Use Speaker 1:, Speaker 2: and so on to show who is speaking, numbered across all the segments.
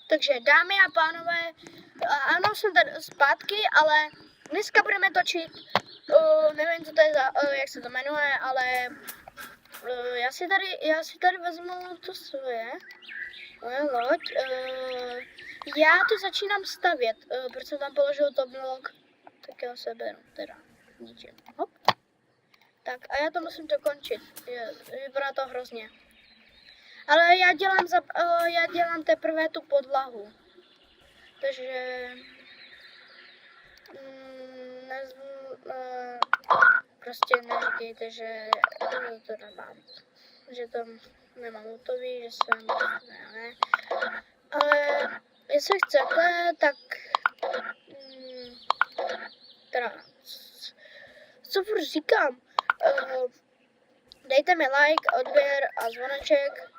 Speaker 1: Takže dámy a pánové, ano, jsem tady zpátky, ale dneska budeme točit, nevím, co to je za, jak se to jmenuje, ale já si tady vezmu to moje loď. Já to začínám stavět, protože jsem tam položil to blok, tak já se beru, teda ničím. Hop. Tak a já to musím dokončit, vypadá to hrozně. Ale já dělám teprve tu podlahu. Takže prostě neříkejte, že to nemám. Že to nemám hotový, že jsem ne. Ale jestli chcete, tak teda co furt říkám, dejte mi like, odběr a zvoneček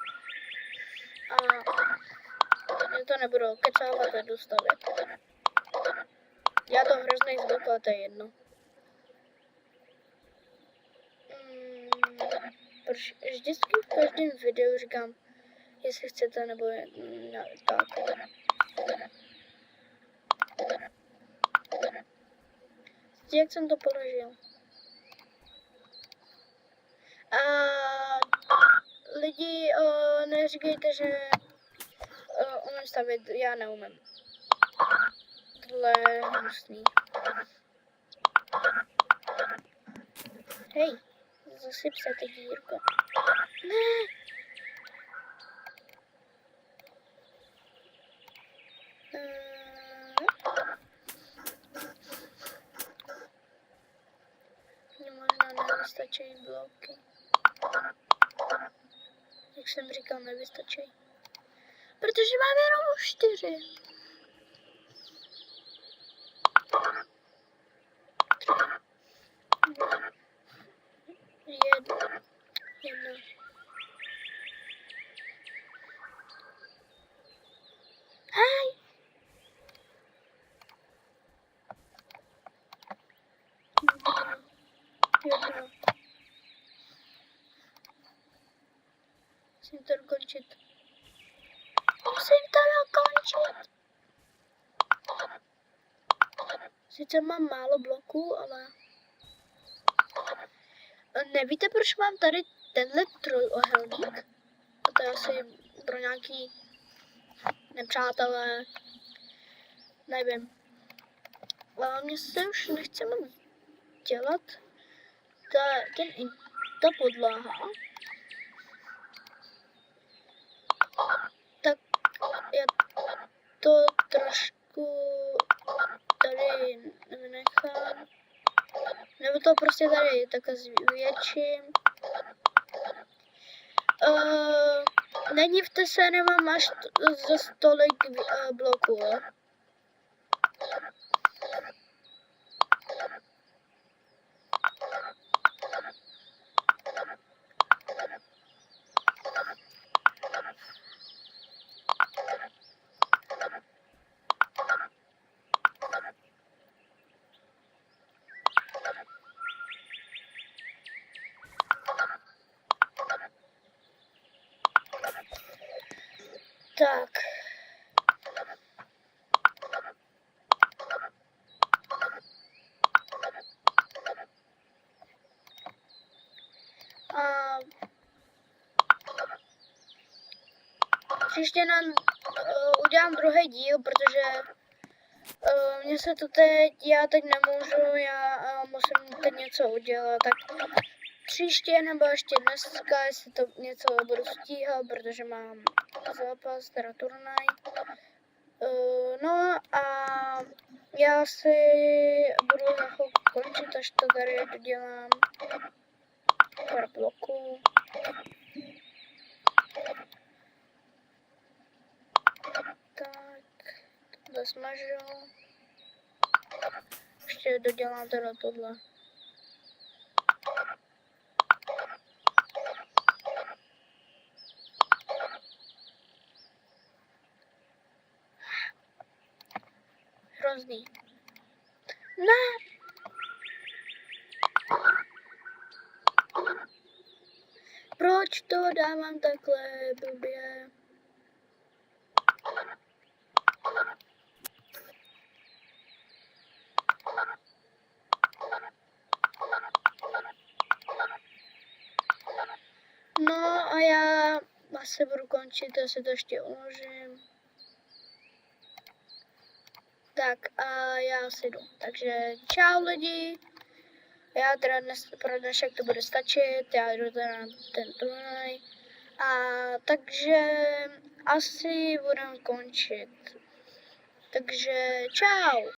Speaker 1: a já to nebudu kecávat a jdu stavět. Já to hrozný zvuk, ale to je jedno. Proč vždycky v každém videu říkám, jestli chcete nebo no, tak. Jak jsem to položil. A lidi, neříkejte, že umím stavět, já neumím. Tohle je hnusný. Hej, zasyp se ty dírko. Ne. Mně možná nevystačí bloky. Jak jsem říkal, nevystačí. Protože mám jenom 4. 1. Hej! Jedno. Musím to dokončit. Sice mám málo bloků, ale... Nevíte, proč mám tady tenhle trojuhelník? A to je asi pro nějaký nepřátelé. Nevím. Ale mě se už nechce moc dělat ta podlaha. Tak já to trošku tady vynechám. Nebo to prostě tady takhle zvětším. Nedivte se, nemám až za tolik bloků, jo? Tak. A příště udělám druhý díl, protože mně se to já teď nemůžu, já musím teď něco udělat, tak příště nebo ještě dneska, jestli to něco budu stíhat, protože mám zápas, teda turnaj. No a já si budu jako končit, až to tady dodělám pár bloků. Tak, tohle smažu. Ještě dodělám teda tohle. Hrozný. Ne! Proč to dávám takhle blbě? asi budu končit, já si to ještě uložím. Tak a já si jdu. Takže čau lidi. Já teda pro dnešek to bude stačit, já jdu teda na ten turnaj. A takže asi budeme končit. Takže čau.